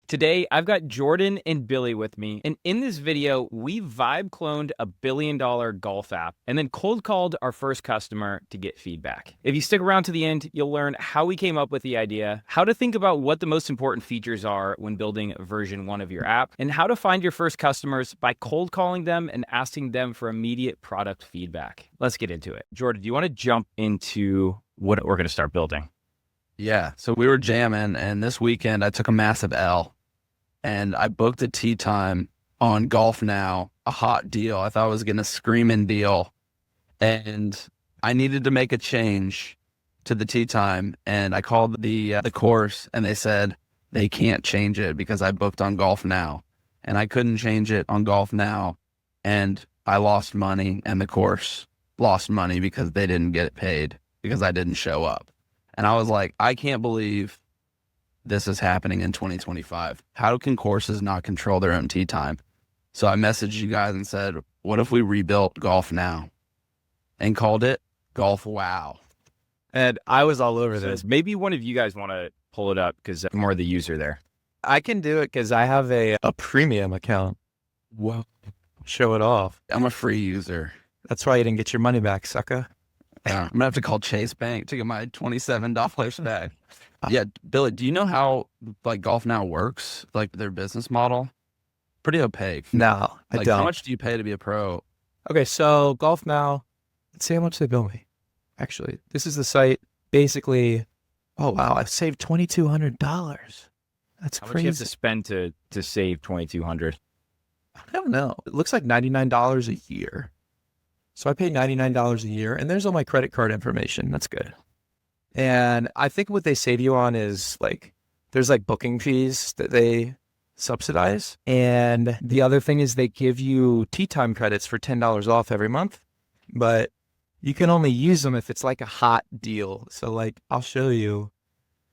Today, I've got Jordan and Billy with me, and in this video, we vibe cloned a billion-dollar golf app and then cold called our first customer to get feedback. If you stick around to the end, you'll learn how we came up with the idea, how to think about what the most important features are when building version 1 of your app, and how to find your first customers by cold calling them and asking them for immediate product feedback. Let's get into it. Jordan, do you want to jump into what we're going to start building? Yeah, so we were jamming, and this weekend I took a massive L, and I booked a tee time on GolfWow, a hot deal. I thought I was getting a screaming deal, and I needed to make a change to the tee time, and I called the course, and they said they can't change it because I booked on GolfWow, and I couldn't change it on GolfWow, and I lost money, and the course lost money because they didn't get it paid because I didn't show up. And I was like, I can't believe this is happening in 2025. How can courses not control their own tee time? So I messaged you guys and said, what if we rebuilt GolfWow and called it GolfWow? And I was all over this. Maybe one of you guys want to pull it up because I'm more the user there. I can do it because I have a premium account. Whoa. Show it off. I'm a free user. That's why you didn't get your money back, sucker. I'm going to have to call Chase Bank to get my $27 back. Yeah, Billy, do you know how like GolfWow works? Like their business model? Pretty opaque. No, I Like don't. how much do you pay to be a pro? Okay, so GolfWow, let's see how much they bill me. Actually, this is the site. Basically, oh wow, I've saved $2,200. That's How much do you have to crazy. spend to save $2,200? I don't know. It looks like $99 a year. So I pay $99 a year, and there's all my credit card information. That's good. And I think what they save you on is like, there's like booking fees that they subsidize. And the other thing is they give you tee time credits for $10 off every month, but you can only use them if it's like a hot deal. So like, I'll show you.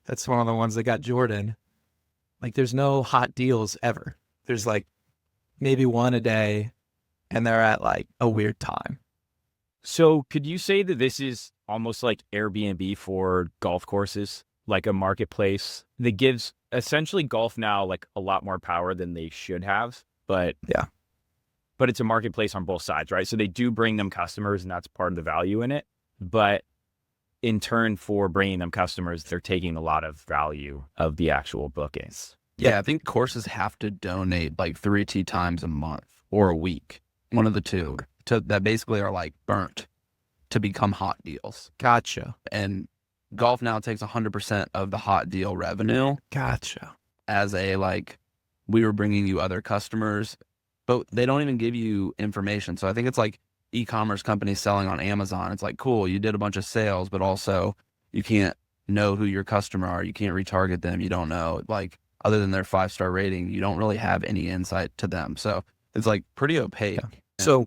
That's one of the ones that got Jordan. Like there's no hot deals ever. There's like maybe one a day, and they're at like a weird time. So could you say that this is almost like Airbnb for golf courses, like a marketplace that gives essentially GolfWow like a lot more power than they should have, but it's a marketplace on both sides, right? So they do bring them customers, and that's part of the value in it. But in turn for bringing them customers, they're taking a lot of value of the actual bookings. Yeah, I think courses have to donate like 3 tee times a month or a week, one of the two, that basically are like burnt to become hot deals. Gotcha. And GolfWow takes 100% of the hot deal revenue Gotcha. as a like, we were bringing you other customers, but they don't even give you information. So I think it's like e-commerce companies selling on Amazon. It's like, cool, you did a bunch of sales, but also you can't know who your customer are. You can't retarget them. You don't know, like, other than their 5-star rating, you don't really have any insight to them. So it's like pretty opaque. Yeah. So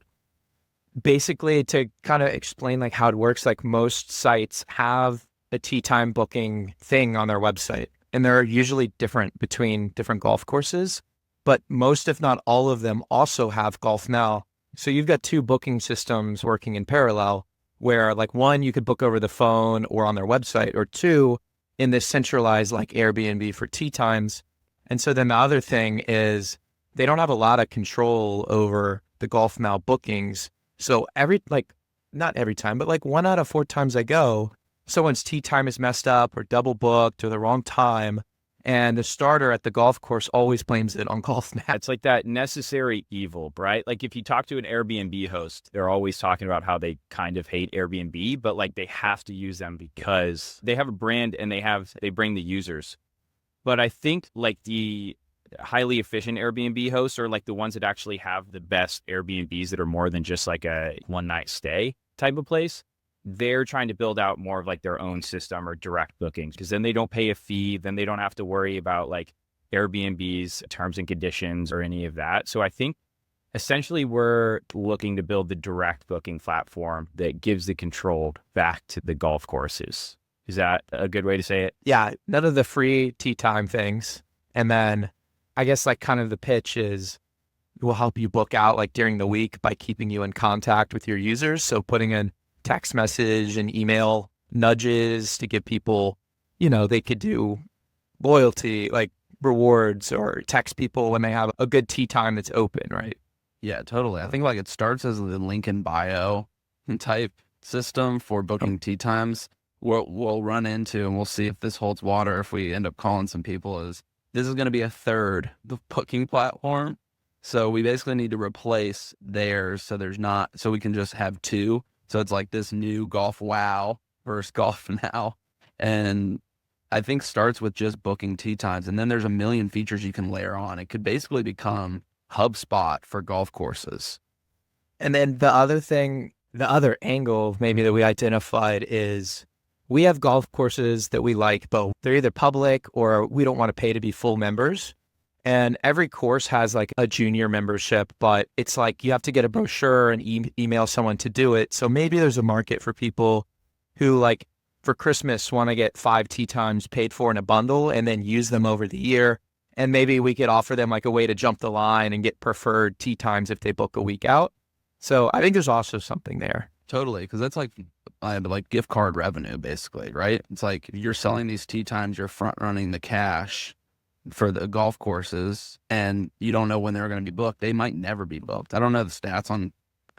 basically, to kind of explain like how it works, like most sites have a tee time booking thing on their website, and they're usually different between different golf courses, but most, if not all of them, also have GolfWow. So you've got two booking systems working in parallel, where like one, you could book over the phone or on their website, or two, in this centralized like Airbnb for tee times. And so then the other thing is they don't have a lot of control over the GolfWow bookings. So not every time, but like 1 out of 4 times I go, someone's tee time is messed up or double booked or the wrong time. And the starter at the golf course always blames it on GolfWow. It's like that necessary evil, right? Like if you talk to an Airbnb host, they're always talking about how they kind of hate Airbnb, but like they have to use them because they have a brand and they bring the users. But I think like the highly efficient Airbnb hosts are like the ones that actually have the best Airbnbs that are more than just like a one-night stay type of place. They're trying to build out more of like their own system or direct bookings, because then they don't pay a fee. Then they don't have to worry about like Airbnb's terms and conditions or any of that. So I think essentially we're looking to build the direct booking platform that gives the control back to the golf courses. Is that a good way to say it? Yeah, none of the free tee time things. And then I guess like kind of the pitch is we'll help you book out like during the week by keeping you in contact with your users. So putting in text message and email nudges to give people, they could do loyalty, like rewards or text people when they have a good tee time that's open, right? Yeah, totally. I think like it starts as the link in bio type system for booking tee times. We'll run into, and we'll see if this holds water if we end up calling some people, is this is going to be a third the booking platform. So we basically need to replace theirs so there's not, so we can just have two. So it's like this new GolfWow versus Golf Now. And I think starts with just booking tee times. And then there's a million features you can layer on. It could basically become HubSpot for golf courses. And then the other thing, the other angle maybe that we identified is we have golf courses that we like, but they're either public or we don't want to pay to be full members. And every course has like a junior membership, but it's like you have to get a brochure and email someone to do it. So maybe there's a market for people who like for Christmas want to get 5 tee times paid for in a bundle and then use them over the year. And maybe we could offer them like a way to jump the line and get preferred tee times if they book a week out. So I think there's also something there. Totally, because that's like gift card revenue, basically, right? It's like if you're selling these tee times, you're front running the cash for the golf courses, and you don't know when they're going to be booked. They might never be booked. I don't know the stats on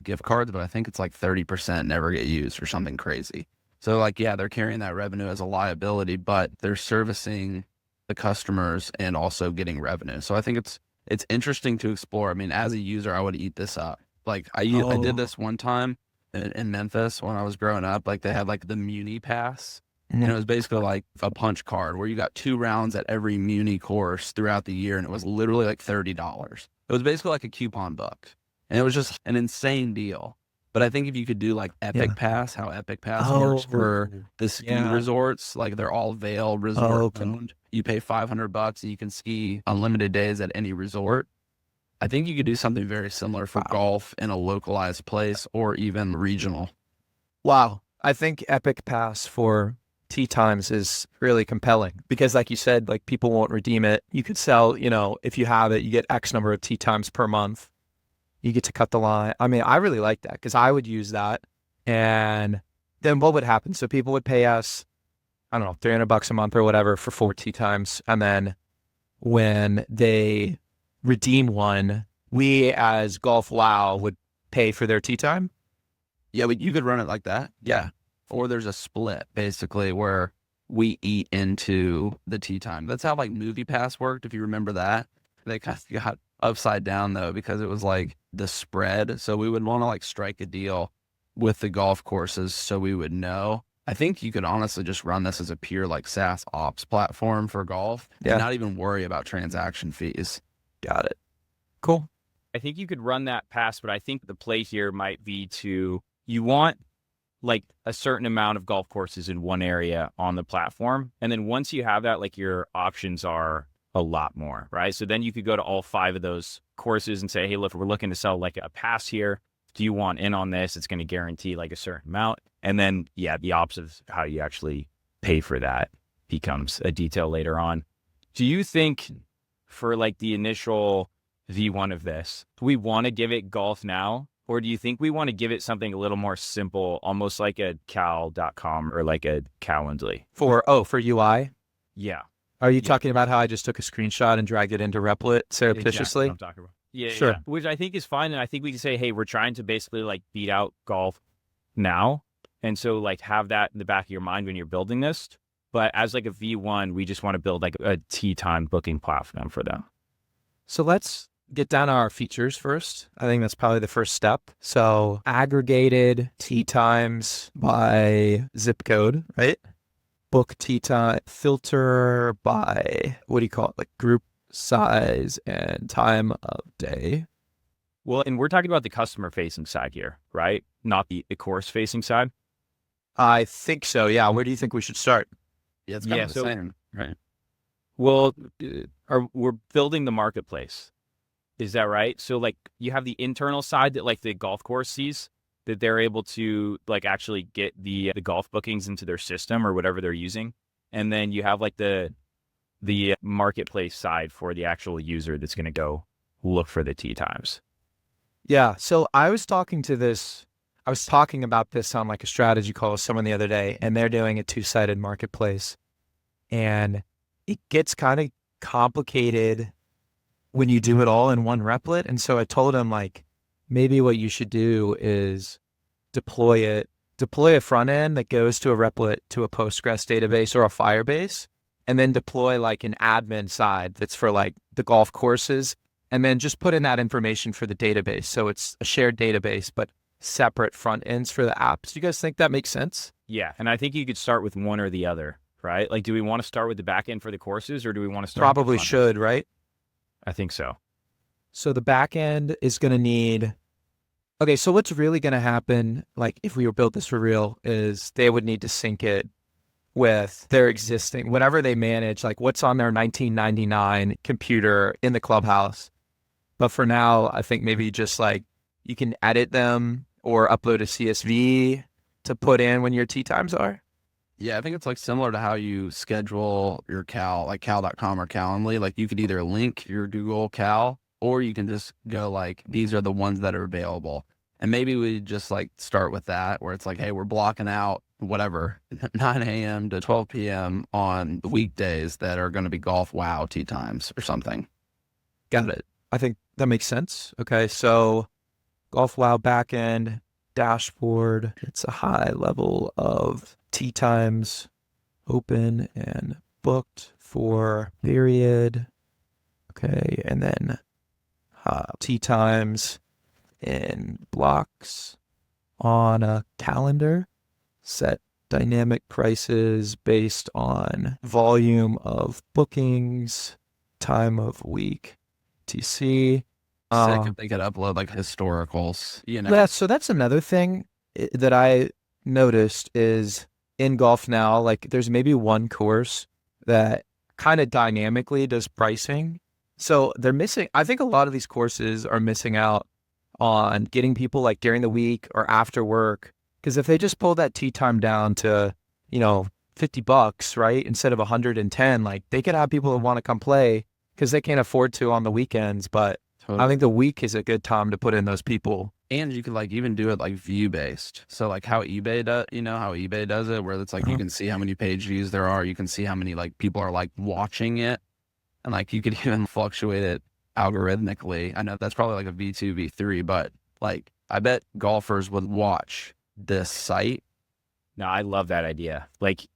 gift cards, but I think it's like 30% never get used or something crazy. So like, yeah, they're carrying that revenue as a liability, but they're servicing the customers and also getting revenue. So I think it's interesting to explore. I mean, as a user, I would eat this up. Like I did this one time in Memphis when I was growing up. Like they had like the Muni Pass. And it was basically like a punch card where you got 2 rounds at every Muni course throughout the year. And it was literally like $30. It was basically like a coupon book. And it was just an insane deal. But I think if you could do like Epic Pass, how Epic Pass works for the ski resorts, like they're all Vail resort owned. You pay $500 and you can ski unlimited days at any resort. I think you could do something very similar for golf in a localized place or even regional. Wow. I think Epic Pass for tee times is really compelling because like you said, like people won't redeem it. You could sell, if you have it, you get X number of tee times per month. You get to cut the line. I mean, I really like that because I would use that. And then what would happen? So people would pay us, I don't know, $300 a month or whatever for 4 tee times. And then when they redeem one, we as GolfWow would pay for their tee time. Yeah, you could run it like that. Yeah. Or there's a split basically where we eat into the tee time. That's how like Movie Pass worked. If you remember that, they kind of got upside down though, because it was like the spread. So we would want to like strike a deal with the golf courses so we would know. I think you could honestly just run this as a pure like SaaS ops platform for golf and not even worry about transaction fees. Got it. Cool. I think you could run that pass, but I think the play here might be you want like a certain amount of golf courses in one area on the platform. And then once you have that, like your options are a lot more, right? So then you could go to all 5 of those courses and say, hey, look, we're looking to sell like a pass here. Do you want in on this? It's going to guarantee like a certain amount. And then, the ops of how you actually pay for that becomes a detail later on. Do you think for like the initial V1 of this, do we want to give it Golf Now? Or do you think we want to give it something a little more simple, almost like a cal.com or like a Calendly? For UI? Yeah. Are you talking about how I just took a screenshot and dragged it into Replit surreptitiously? Exactly what I'm talking about. Yeah, sure. Yeah. Which I think is fine. And I think we can say, hey, we're trying to basically like beat out Golf Now. And so like have that in the back of your mind when you're building this. But as like a V1, we just want to build like a tee time booking platform for them. So let's get down to our features first. I think that's probably the first step. So aggregated tee times by zip code, right? Book tee time, filter by, what do you call it? Like group size and time of day. Well, and we're talking about the customer facing side here, right? Not the course facing side. I think so. Yeah. Where do you think we should start? Yeah, it's kind of the same, right? Well, we're building the marketplace. Is that right? So like you have the internal side that like the golf course sees, that they're able to like actually get the golf bookings into their system or whatever they're using. And then you have like the marketplace side for the actual user that's going to go look for the tee times. Yeah. So I was talking about this on like a strategy call with someone the other day, and they're doing a 2-sided marketplace. And it gets kind of complicated when you do it all in one Replit. And so I told him like, maybe what you should do is deploy a front end that goes to a Replit, to a Postgres database or a Firebase, and then deploy like an admin side that's for like the golf courses, and then just put in that information for the database. So it's a shared database, but separate front ends for the apps. Do you guys think that makes sense? Yeah. And I think you could start with one or the other, right? Like, do we want to start with the back end for the courses, or do we want to start Probably with the front end? should, right? I think so. So the back end is going to need, okay, so what's really going to happen, like if we were built this for real, is they would need to sync it with their existing, whatever they manage, like what's on their 1999 computer in the clubhouse. But for now, I think maybe just like you can edit them or upload a CSV to put in when your tee times are. Yeah, I think it's like similar to how you schedule your Cal, like cal.com or Calendly. Like you could either link your Google Cal, or you can just go like, these are the ones that are available. And maybe we just like start with that, where it's like, hey, we're blocking out whatever, 9 a.m. to 12 p.m. on the weekdays that are going to be GolfWow tee times or something. Got it. I think that makes sense. Okay, so GolfWow backend dashboard. It's a high level of tee times open and booked for period. Okay, and then tee times in blocks on a calendar. Set dynamic prices based on volume of bookings, time of week, TC. Sick if they could upload like historicals, you know. Yeah, so that's another thing that I noticed is in Golf Now, like there's maybe one course that kind of dynamically does pricing. So they're missing, I think a lot of these courses are missing out on getting people like during the week or after work. Because if they just pull that tee time down to, $50, right, instead of 110, like they could have people that want to come play because they can't afford to on the weekends. But Totally. I think the week is a good time to put in those people. And you could like even do it like view based. So like how eBay does, how eBay does it, where it's like you can see how many page views there are. You can see how many like people are like watching it. And like you could even fluctuate it algorithmically. I know that's probably like a V2, V3, but like I bet golfers would watch this site. No, I love that idea. Like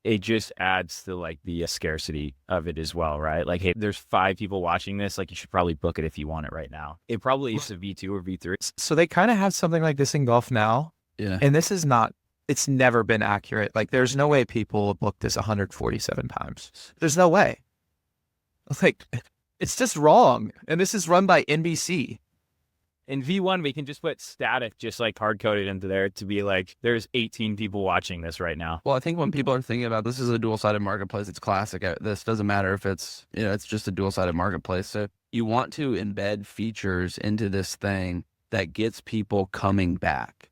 it just adds to like the scarcity of it as well, right? Like, hey, there's 5 people watching this. Like you should probably book it if you want it right now. It probably is a V2 or V3. So they kind of have something like this in Golf Now. Yeah. And this is not, it's never been accurate. Like there's no way people book this 147 times. There's no way. Like it's just wrong. And this is run by NBC. In V1, we can just put static, just like hard coded into there to be like, there's 18 people watching this right now. Well, I think when people are thinking about this is a dual-sided marketplace, it's classic. This doesn't matter if it's, it's just a dual-sided marketplace. So you want to embed features into this thing that gets people coming back.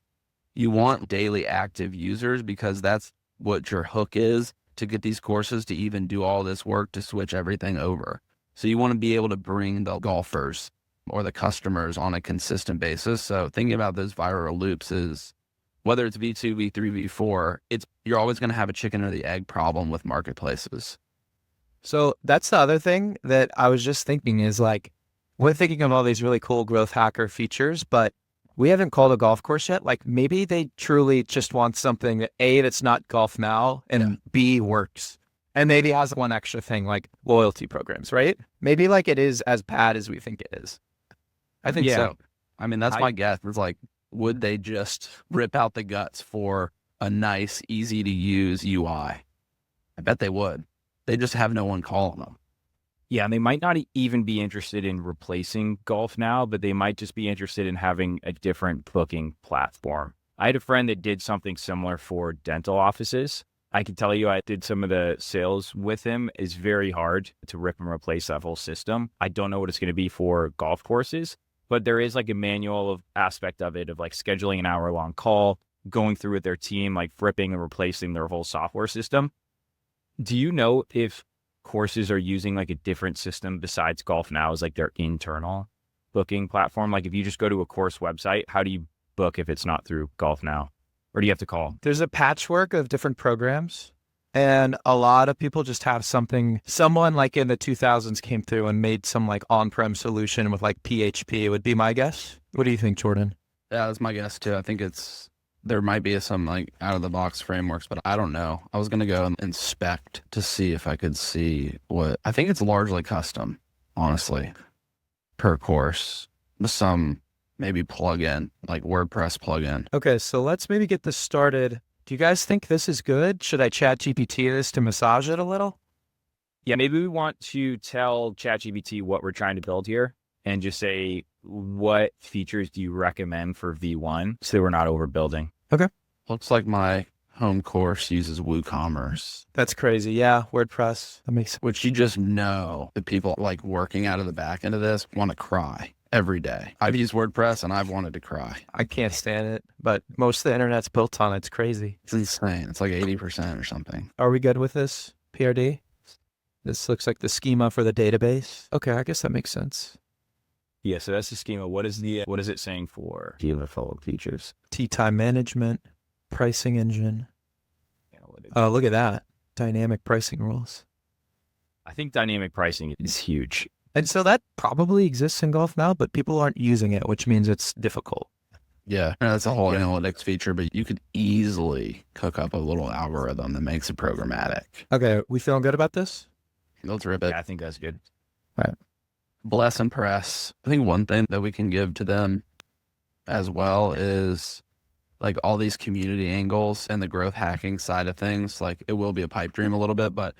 You want daily active users because that's what your hook is to get these courses to even do all this work to switch everything over. So you want to be able to bring the golfers or the customers on a consistent basis. So thinking about those viral loops is whether it's V2, V3, V4, you're always going to have a chicken or the egg problem with marketplaces. So that's the other thing that I was just thinking is like, we're thinking of all these really cool growth hacker features, but we haven't called a golf course yet. Like maybe they truly just want something that A, that's not Golf Now, and B, works. And maybe has one extra thing like loyalty programs, right? Maybe like it is as bad as we think it is. I think so. I mean, that's my guess. It's like, would they just rip out the guts for a nice, easy to use UI? I bet they would. They just have no one calling them. Yeah, and they might not even be interested in replacing Golf Now, but they might just be interested in having a different booking platform. I had a friend that did something similar for dental offices. I can tell you, I did some of the sales with him. It's very hard to rip and replace that whole system. I don't know what it's going to be for golf courses, but there is like a manual of aspect of it of like scheduling an hour-long call, going through with their team, like flipping and replacing their whole software system. Do you know if courses are using like a different system besides Golf Now as like their internal booking platform? Like if you just go to a course website, how do you book if it's not through Golf Now? Or do you have to call? There's a patchwork of different programs. And a lot of people just have someone like in the 2000s came through and made some like on-prem solution with like PHP would be my guess. What do you think, Jordan? Yeah, that's my guess too. I think there might be some like out of the box frameworks, but I don't know. I was gonna go and inspect to see if I could see what I think it's largely custom, honestly, per course. With some maybe plugin, like WordPress plugin. Okay, so let's maybe get this started. Do you guys think this is good? Should I chat GPT this to massage it a little? Yeah, maybe we want to tell ChatGPT what we're trying to build here and just say, what features do you recommend for V1 so that we're not overbuilding? Looks like my home course uses WooCommerce, That's crazy. Yeah, WordPress. That makes sense. which you just know the people like working out of the back end of this want to cry every day. I've used WordPress and I've wanted to cry. I can't stand it, but most of the internet's built on it. It's crazy. It's insane. It's like 80% or something. Are we good with this, PRD? This looks like the schema for the database. Okay, I guess that makes sense. Yeah, so that's the schema. What is it saying for default features? Tea time management, pricing engine. Analytics. Oh, look at that. Dynamic pricing rules. I think dynamic pricing is huge. And so that probably exists in Golf now, but people aren't using it, which means it's difficult. Yeah, that's a whole analytics feature, but you could easily cook up a little algorithm that makes it programmatic. Okay, we feeling good about this? Let's rip it. Yeah, I think that's good. Bless and press. I think one thing that we can give to them as well is like all these community angles and the growth hacking side of things. Like it will be a pipe dream a little bit, but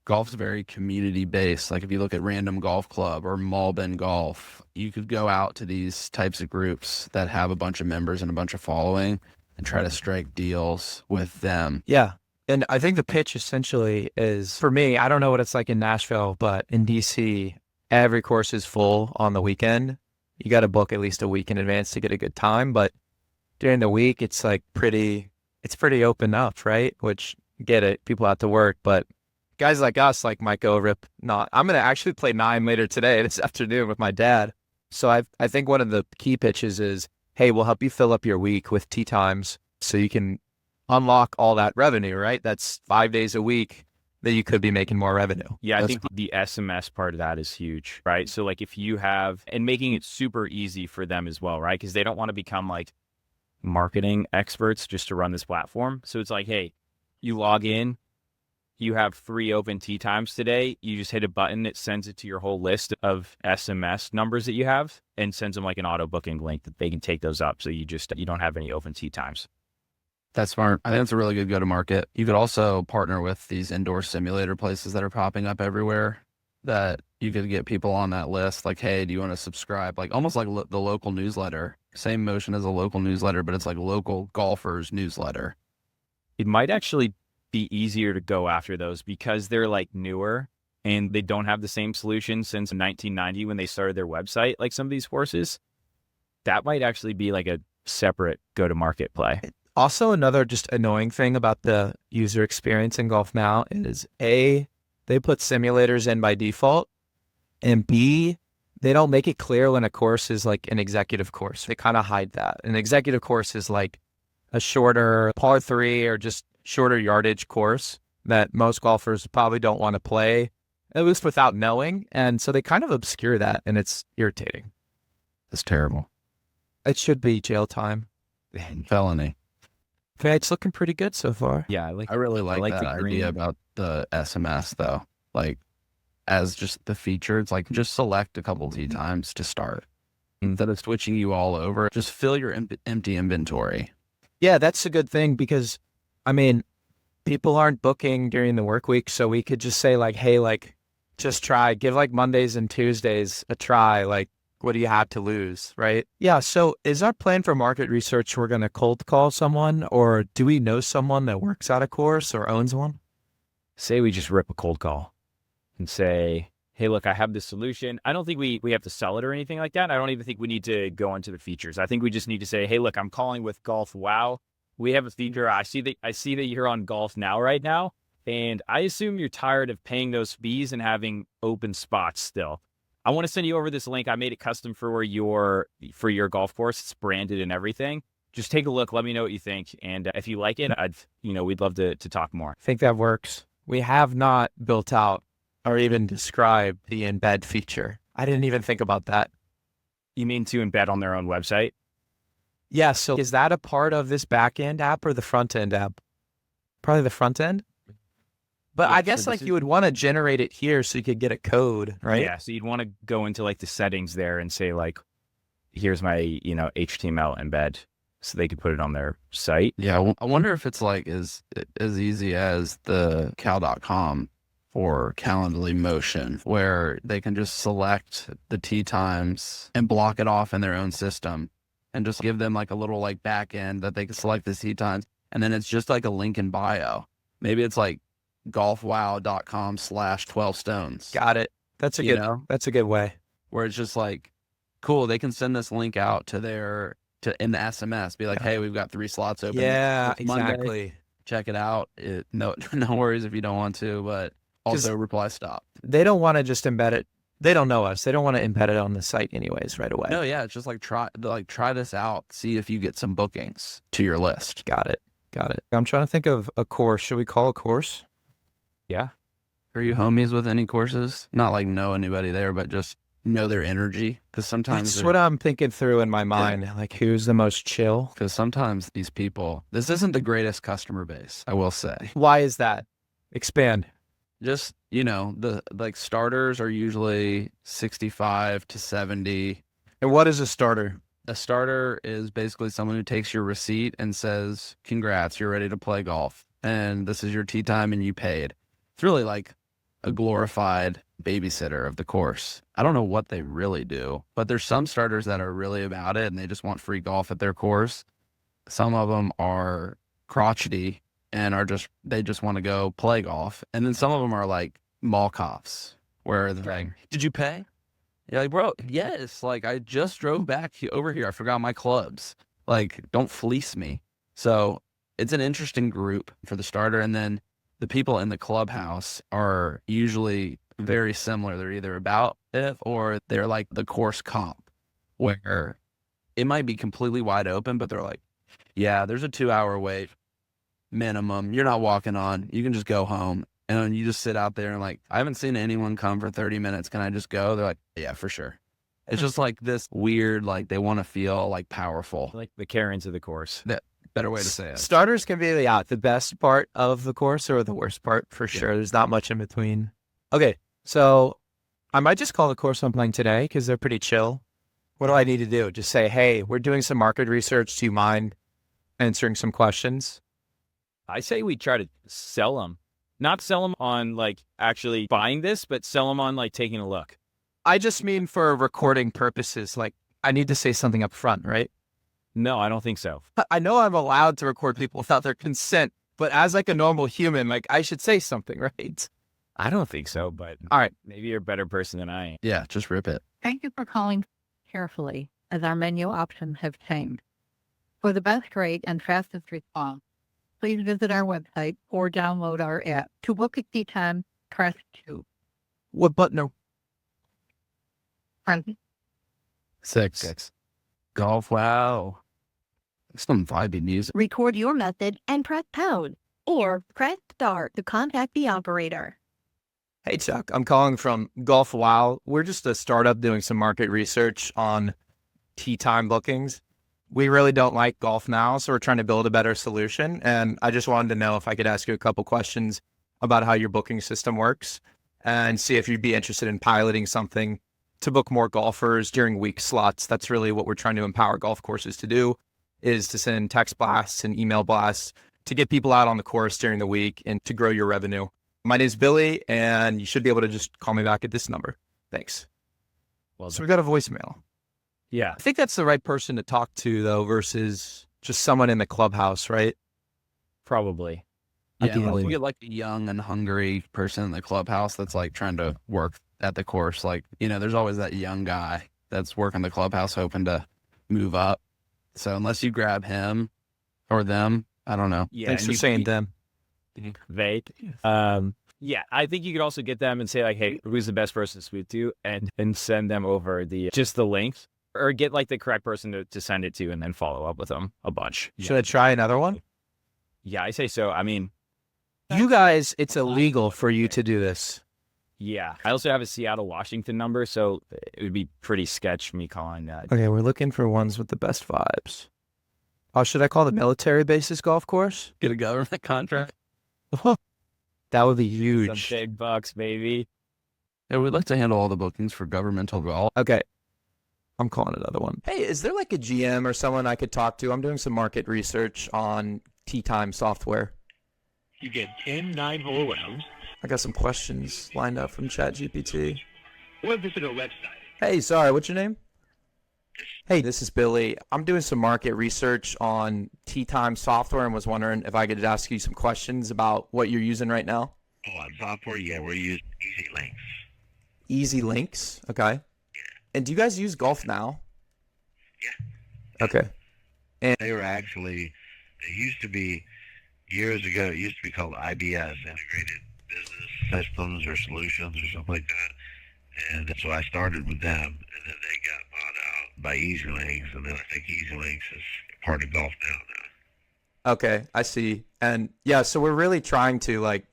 golf's very community based. Like if you look at Random Golf Club or Malbin Golf, you could go out to these types of groups that have a bunch of members and a bunch of following and try to strike deals with them. Yeah. And I think the pitch essentially is, for me, I don't know what it's like in Nashville, but in DC, every course is full on the weekend. You got to book at least a week in advance to get a good time. But during the week, it's like pretty open up, right? Which, get it, people have to work. But guys like us, like might go rip not. I'm going to actually play 9 later today, this afternoon with my dad. So I think one of the key pitches is, hey, we'll help you fill up your week with tee times so you can unlock all that revenue, right? That's 5 days a week that you could be making more revenue. Yeah, I think the SMS part of that is huge, right? So like if you have, and making it super easy for them as well, right? Because they don't want to become like marketing experts just to run this platform. So it's like, hey, you log in, you have 3 open tee times today. You just hit a button, it sends it to your whole list of SMS numbers that you have and sends them like an auto booking link that they can take those up. So you don't have any open tee times. That's smart. I think that's a really good go-to-market. You could also partner with these indoor simulator places that are popping up everywhere that you could get people on that list. Like, hey, do you want to subscribe? Like almost like the local newsletter. Same motion as a local newsletter, but it's like local golfers newsletter. It might actually be easier to go after those because they're like newer and they don't have the same solution since 1990 when they started their website. Like some of these courses, that might actually be like a separate go-to-market play. Also, another just annoying thing about the user experience in Golf Now is A, they put simulators in by default, and B, they don't make it clear when a course is like an executive course. They kind of hide that. An executive course is like a shorter par 3 or just shorter yardage course that most golfers probably don't want to play, at least without knowing. And so they kind of obscure that, and it's irritating. It's terrible. It should be jail time. Felony. Okay, it's looking pretty good so far. Yeah, I really like that the idea about the SMS though. Like as just the feature, it's like just select a couple tee times to start. Instead of switching you all over, just fill your empty inventory. Yeah, that's a good thing because, I mean, people aren't booking during the work week, so we could just say like, hey, like, just try, give like Mondays and Tuesdays a try. Like, what do you have to lose, right? Yeah, so is our plan for market research we're going to cold call someone, or do we know someone that works at a course or owns one? Say we just rip a cold call and say, hey, look, I have this solution. I don't think we have to sell it or anything like that. I don't even think we need to go into the features. I think we just need to say, hey, look, I'm calling with GolfWow. We have a feature. I see that you're on Golf Now right now, and I assume you're tired of paying those fees and having open spots still. I want to send you over this link. I made it custom for your golf course. It's branded and everything. just take a look. Let me know what you think. And if you like it, we'd love to talk more. I think that works. We have not built out or even described the embed feature. I didn't even think about that. You mean to embed on their own website? Yeah. So is that a part of this back end app or the front end app? Probably the front end. But Yeah, I guess like you would want to generate it here so you could get a code, right? Yeah. So you'd want to go into like the settings there and say like, here's my, HTML embed, so they could put it on their site. Yeah, I wonder if it's like as easy as the cal.com for Calendly Motion, where they can just select the tee times and block it off in their own system and just give them like a little like back end that they can select the tee times. And then it's just like a link in bio. Maybe it's like golfwow.com/12 stones. Got it. That's a that's a good way. Where it's just like, cool, they can send this link out to in the SMS, be like, hey, we've got 3 slots open. Yeah, It's Monday. exactly. Check it out. No worries if you don't want to, but also reply stop. They don't want to just embed it. They don't know us. They don't want to embed it on the site anyways right away. No, yeah, it's just like try this out. See if you get some bookings to your list. Got it. I'm trying to think of a course. Should we call a course? Yeah. Are you homies with any courses? Not like know anybody there, but just know their energy. Because sometimes that's what I'm thinking through in my mind. Yeah. Like, who's the most chill? Because sometimes these people, this isn't the greatest customer base, I will say. Why is that? Expand. Just, the like starters are usually 65 to 70. And what is a starter? A starter is basically someone who takes your receipt and says, congrats, you're ready to play golf. And this is your tee time and you paid. It's really like a glorified babysitter of the course. I don't know what they really do, but there's some starters that are really about it and they just want free golf at their course. Some of them are crotchety and they just want to go play golf. And then some of them are like mall cops where they're like, did you pay? You're like, bro, yes. Like, I just drove back over here. I forgot my clubs. Like, don't fleece me. So it's an interesting group for the starter. And then the people in the clubhouse are usually very similar. They're either about it or they're like the course comp, where it might be completely wide open, but they're like, yeah, there's a 2-hour wait minimum. You're not walking on. You can just go home. And you just sit out there and like, I haven't seen anyone come for 30 minutes. Can I just go? They're like, yeah, for sure. It's just like this weird, like they want to feel like powerful. Like the Karens of the course. That better way to say it. Starters can be the best part of the course or the worst part for sure. There's not much in between. Okay. So I might just call the course I'm playing today because they're pretty chill. What do I need to do? Just say, hey, we're doing some market research. Do you mind answering some questions? I say we try to sell them. Not sell them on like actually buying this, but sell them on like taking a look. I just mean for recording purposes. Like I need to say something up front, right? No, I don't think so. I know I'm allowed to record people without their consent, but as like a normal human, like I should say something, right? I don't think so, but all right. Maybe you're a better person than I am. Yeah, just rip it. Thank you for calling carefully as our menu options have changed. For the best rate and fastest response, please visit our website or download our app. To book a tee time, press 2. What button are... Press 6. Golf Wow. Some vibey music. Record your message and press pound, or press star to contact the operator. Hey, Chuck, I'm calling from GolfWow. We're just a startup doing some market research on tee time bookings. We really don't like golf now, so we're trying to build a better solution. And I just wanted to know if I could ask you a couple questions about how your booking system works and see if you'd be interested in piloting something to book more golfers during week slots. That's really what we're trying to empower golf courses to do, is to send text blasts and email blasts to get people out on the course during the week and to grow your revenue. My name's Billy, and you should be able to just call me back at this number. Thanks. Well, so we got a voicemail. Yeah. I think that's the right person to talk to, though, versus just someone in the clubhouse, right? Probably. Yeah, like you get like a young and hungry person in the clubhouse that's like trying to work at the course. Like, there's always that young guy that's working the clubhouse hoping to move up. So unless you grab him or them, I don't know. Yeah, thanks for saying them. They. Yeah, I think you could also get them and say like, hey, who's the best person to speak to, and send them over just the links. or get like the correct person to send it to, and then follow up with them a bunch. Should I try another one? Yeah, I say so. I mean, You guys, it's illegal for you to do this. yeah. I also have a Seattle, Washington number, so it would be pretty sketch me calling that. Okay, we're looking for ones with the best vibes. Oh, should I call the military bases golf course? Get a government contract. That would be Some huge. big bucks, baby. Yeah, we'd like to handle all the bookings for governmental golf. Okay. I'm calling another one. Hey, is there like a GM or someone I could talk to? I'm doing some market research on tee time software. You get 10 9-hole rounds I got some questions lined up from ChatGPT. or visit our website. Hey, sorry, what's your name? Hey, this is Billy. I'm doing some market research on tee time software and was wondering if I could ask you some questions about what you're using right now. Oh, on software, yeah, we're using Easy Links. Easy Links, okay. And do you guys use Golf Now? Yeah. Okay. They were actually, they used to be, years ago, it used to be called IBS, Integrated Business Systems or Solutions or something like that. And so I started with them, and then they got bought out by Easy Links, and then I think Easy Links is part of Golf Now. Okay, I see. And yeah, so we're really trying to like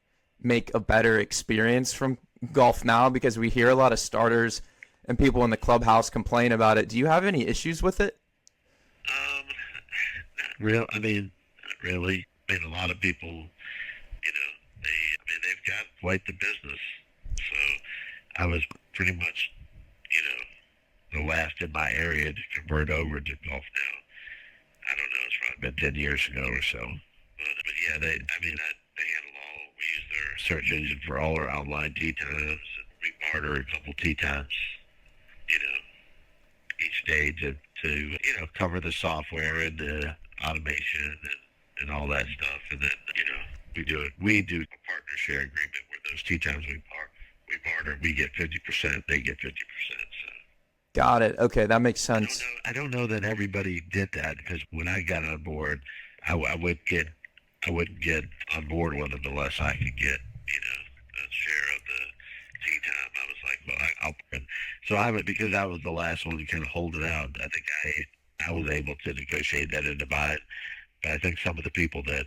make a better experience from Golf Now because we hear a lot of starters and people in the clubhouse complain about it. Do you have any issues with it? Not really. I mean, a lot of people, they've got quite the business. So I was pretty much, the last in my area to convert over to Golf Now. I don't know, it's probably been 10 years ago or so. But yeah, they handle all. We use their search engine for all our online tee times. And we barter a couple tee times, each day to cover the software and the automation and all that stuff. And then, we do a partner share agreement where those tee times we barter, we get 50%, they get 50%. So. Got it. Okay, that makes sense. I don't know that everybody did that because when I got on board, I wouldn't get on board with them unless I could get a share of the tee time. I was like, well, I'll. So I would, because I was the last one to kind of hold it out. I think I was able to negotiate that and to buy it. But I think some of the people that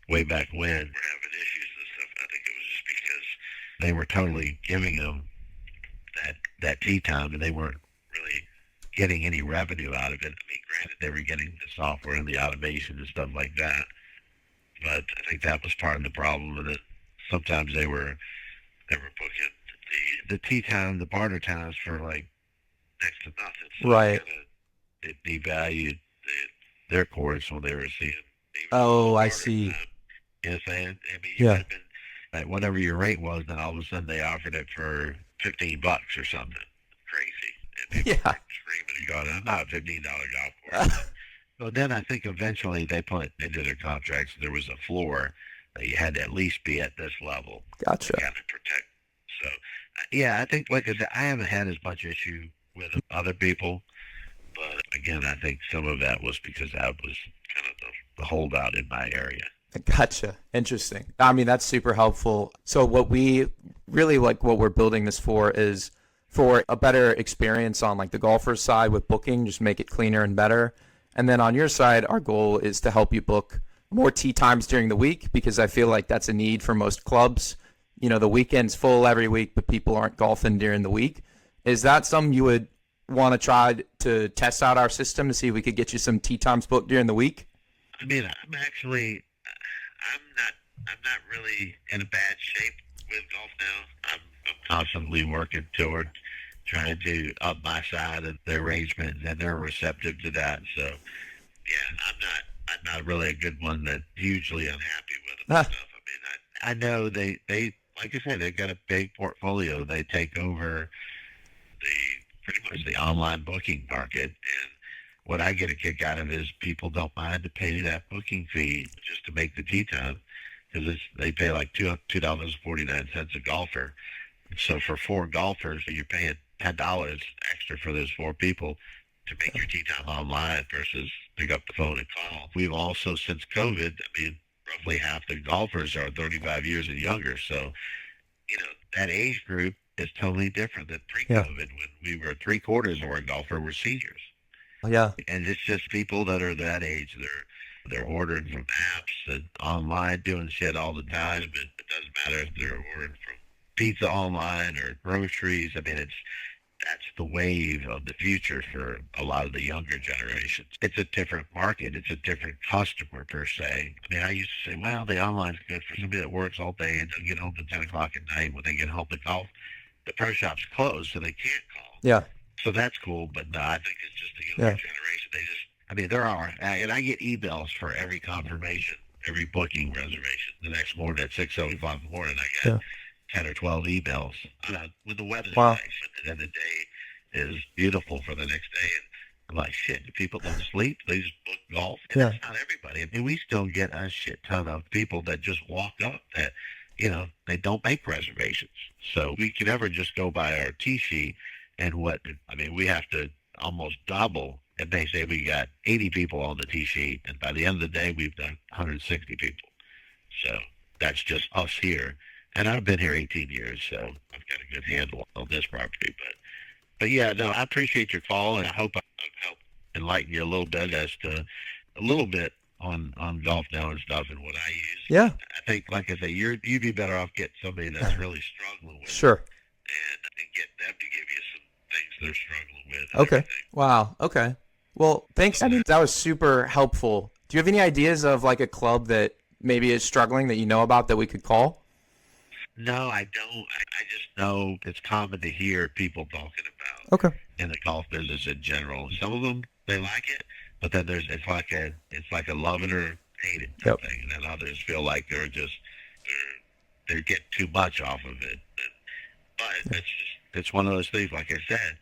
way back when were having issues and stuff, I think it was just because they were totally giving them that tee time, and they weren't really getting any revenue out of it. I mean, granted, they were getting the software and the automation and stuff like that, but I think that was part of the problem with it. Sometimes they were booking the tee time, the barter times for like next to nothing. So Right. It devalued their course when they were seeing. Oh, I barter see. time. You know what I'm saying? I mean, Yeah. might have been like whatever your rate was, then all of a sudden they offered it for $15 or something crazy. And people Yeah. were screaming and going, I'm not a $15 golf course. So then I think eventually they put into their contracts there was a floor that you had to at least be at this level. Gotcha. To kind of protect. So, yeah, I think, like I said, I haven't had as much issue with other people. But again, I think some of that was because I was kind of the holdout in my area. Gotcha. Interesting. I mean, that's super helpful. So what we really like, what we're building this for is for a better experience on like the golfer's side with booking, just make it cleaner and better. And then on your side, our goal is to help you book more tee times during the week because I feel like that's a need for most clubs. The weekend's full every week, but people aren't golfing during the week. Is that something you would want to try to test out our system to see if we could get you some tee times booked during the week? I mean, I'm not really in a bad shape with Golf Now. I'm constantly working toward trying to up my side of the arrangement, and they're receptive to that. So, yeah, I'm not really a good one that hugely unhappy with them and stuff. I mean, I know they like I said, they've got a big portfolio. They take over pretty much the online booking market, and what I get a kick out of is people don't mind to pay that booking fee just to make the tee time because they pay like $2.49 a golfer. So for 4 golfers, you're paying $10 extra for those 4 people to make your tee time online versus pick up the phone and call. We've also, since COVID, roughly half the golfers are 35 years and younger. So, that age group is totally different than pre-COVID when we were 3/4 of our golfer were seniors. Yeah. And it's just people that are that age. They're ordering from apps and online, doing shit all the time. It doesn't matter if they're ordering from pizza online or groceries. I mean, that's the wave of the future for a lot of the younger generations. It's a different market. It's a different customer per se. I mean, I used to say, well, the online's good for somebody that works all day and doesn't get home at 10 o'clock at night. When they get home to golf, the pro shop's closed, so they can't call. Yeah. So that's cool, but no, I think it's just the younger generation. I mean, there are, and I get emails for every confirmation, every booking reservation. The next morning at 6:75 in the morning, I get 10 or 12 emails. When the weather's nice, and the day is beautiful for the next day. And I'm like, shit, do people don't sleep? They just book golf? And it's not everybody. I mean, we still get a shit ton of people that just walk up that, they don't make reservations. So we can never just go by our tee sheet and we have to almost double. And they say we got 80 people on the tee sheet, and by the end of the day, we've done 160 people. So that's just us here. And I've been here 18 years, so I've got a good handle on this property. But yeah, no, I appreciate your call, and I hope I've helped enlighten you a little bit on golf now and stuff and what I use. Yeah. I think, like I say, you'd be better off getting somebody that's really struggling with Sure. it and get them to give you some things they're struggling with. Okay. Wow. Okay. Well, thanks. I mean, that was super helpful. Do you have any ideas of like a club that maybe is struggling that you know about that we could call? No, I don't. I just know it's common to hear people talking about in the golf business in general. Some of them, they like it, but then it's like a love it or hate it type thing. And then others feel like they're getting too much off of it. But it's one of those things, like I said,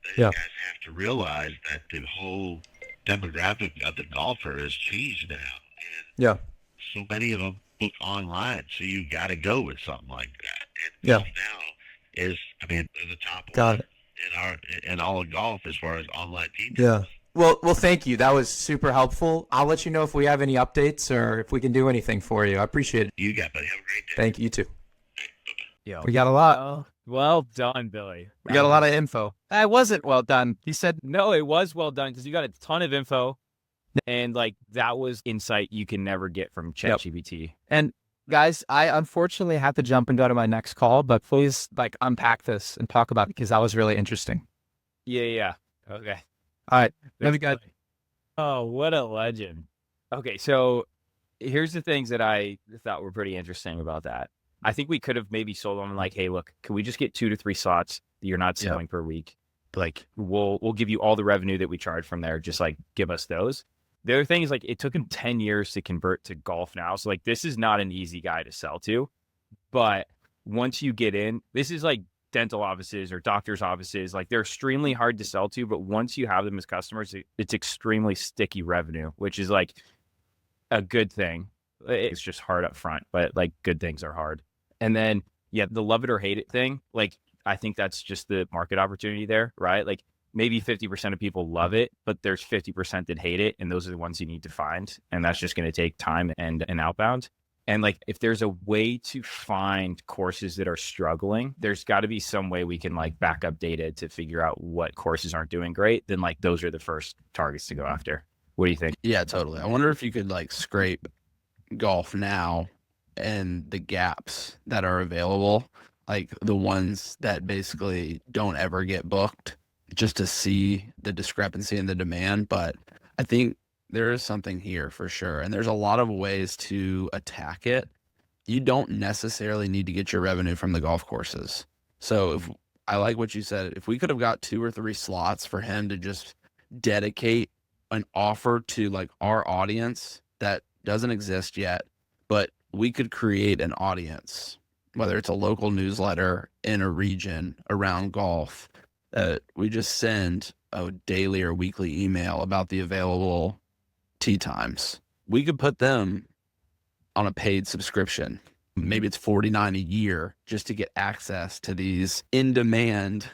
that you guys have to realize that the whole demographic of the golfer has changed now. And so many of them book online, so you got to go with something like that. And golf now is, they're the top one in all of golf as far as online teams. Yeah. Well, thank you. That was super helpful. I'll let you know if we have any updates or if we can do anything for you. I appreciate it. You got it, buddy. Have a great day. Thank you too. Yo, We got a lot. well done, Billy. We got a lot of info. It wasn't well done. He said, No, it was well done because you got a ton of info, and like that was insight you can never get from ChatGPT. and guys, I unfortunately have to jump and go to my next call, but please like unpack this and talk about it because that was really interesting. Yeah. Okay. All right. Love you guys. Oh, what a legend. Okay, so here's the things that I thought were pretty interesting about that. I think we could have maybe sold them like, hey, look, can we just get 2 to 3 slots that you're not selling per week? Like, we'll give you all the revenue that we charge from there. Just like give us those. The other thing is like, it took him 10 years to convert to Golf Now. So like, this is not an easy guy to sell to, but once you get in, this is like dental offices or doctor's offices. Like they're extremely hard to sell to, but once you have them as customers, it's extremely sticky revenue, which is like a good thing. It's just hard up front, but like good things are hard. And then, the love it or hate it thing, like, I think that's just the market opportunity there, right? Like maybe 50% of people love it, but there's 50% that hate it. And those are the ones you need to find. And that's just going to take time and an outbound. And like, if there's a way to find courses that are struggling, there's got to be some way we can like back up data to figure out what courses aren't doing great. Then like, those are the first targets to go after. What do you think? Yeah, totally. I wonder if you could like scrape Golf Now and the gaps that are available, like the ones that basically don't ever get booked, just to see the discrepancy in the demand. But I think there is something here for sure. And there's a lot of ways to attack it. You don't necessarily need to get your revenue from the golf courses. So if I like what you said, if we could have got 2 or 3 slots for him to just dedicate an offer to like our audience that doesn't exist yet, but we could create an audience, whether it's a local newsletter in a region around golf, we just send a daily or weekly email about the available tee times. We could put them on a paid subscription. Maybe it's $49 a year just to get access to these in-demand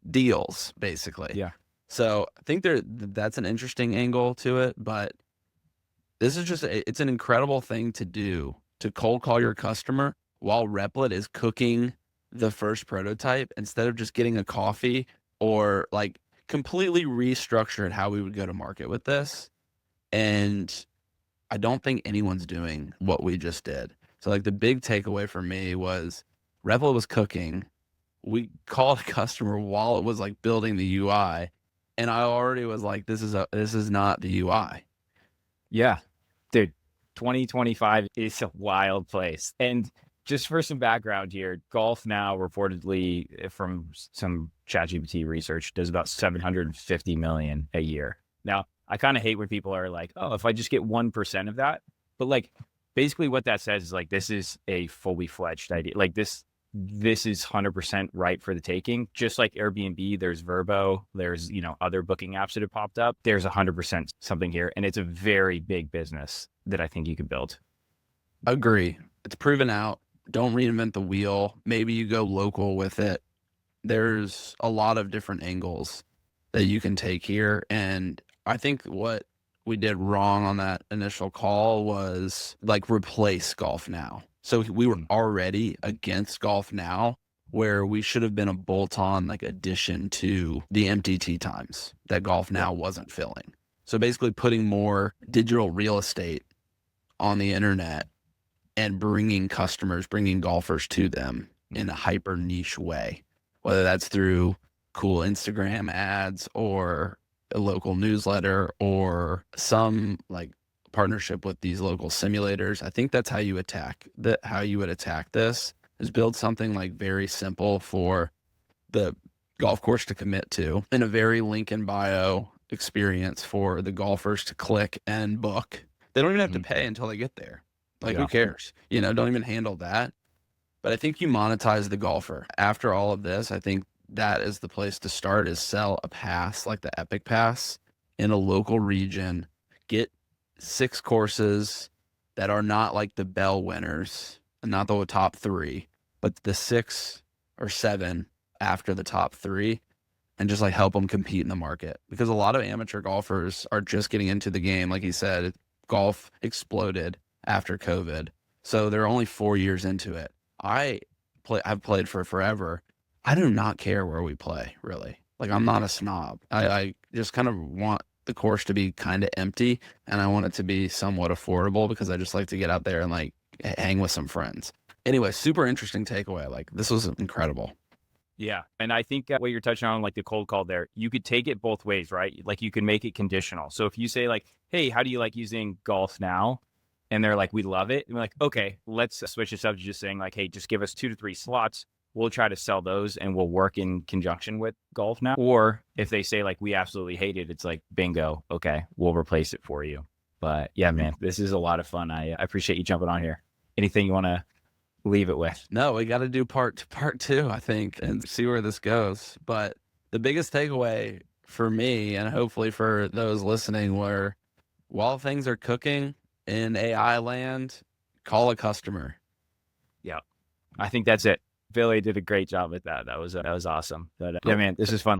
deals, basically. Yeah. So I think that's an interesting angle to it, but this is just, it's an incredible thing to do, to cold call your customer while Replit is cooking the first prototype. Instead of just getting a coffee or like completely restructured how we would go to market with this. And I don't think anyone's doing what we just did. So like the big takeaway for me was Replit was cooking. We called a customer while it was like building the UI, and I already was like, this is not the UI. Yeah, dude, 2025 is a wild place. And just for some background here, Golf Now reportedly, from some ChatGPT research, does about 750 million a year. Now, I kind of hate when people are like, oh, if I just get 1% of that. But like, basically what that says is like, this is a fully fledged idea. Like this is 100% right for the taking. Just like Airbnb, there's Verbo, there's, other booking apps that have popped up. There's 100% something here. And it's a very big business that I think you could build. Agree. It's proven out. Don't reinvent the wheel. Maybe you go local with it. There's a lot of different angles that you can take here. And I think what we did wrong on that initial call was like replace Golf Now. So we were already against Golf Now, where we should have been a bolt-on like addition to the empty tee times that Golf Now wasn't filling. So basically putting more digital real estate on the internet and bringing golfers to them in a hyper niche way, whether that's through cool Instagram ads or a local newsletter or some like partnership with these local simulators. I think that's how you would attack this, is build something like very simple for the golf course to commit to, and a very link in bio experience for the golfers to click and book. They don't even have to pay until they get there. Like, who cares? Don't even handle that. But I think you monetize the golfer. After all of this, I think that is the place to start, is sell a pass like the Epic Pass in a local region. Get 6 courses that are not like the bell winners, and not the top 3, but the 6 or 7 after the top 3, and just like help them compete in the market. Because a lot of amateur golfers are just getting into the game. Like he said, golf exploded after COVID. So they're only 4 years into it. I've played for forever. I do not care where we play, really. Like, I'm not a snob. I just kind of want the course to be kind of empty, and I want it to be somewhat affordable, because I just like to get out there and like hang with some friends. Anyway, super interesting takeaway. Like, this was incredible. Yeah. And I think what you're touching on, like the cold call there, you could take it both ways, right? Like, you can make it conditional. So if you say like, hey, how do you like using Golf Now? And they're like, we love it. And we're like, okay, let's switch this up to just saying like, hey, just give us 2 to 3 slots. We'll try to sell those and we'll work in conjunction with Golf Now. Or if they say like, we absolutely hate it, it's like, bingo. Okay, we'll replace it for you. But yeah, man, this is a lot of fun. I appreciate you jumping on here. Anything you want to leave it with? No, we got to do part 2, I think, and see where this goes. But the biggest takeaway for me, and hopefully for those listening, were while things are cooking in AI land, call a customer. Yeah, I think that's it. Billy did a great job with that. That was awesome. But yeah, man, this is fun.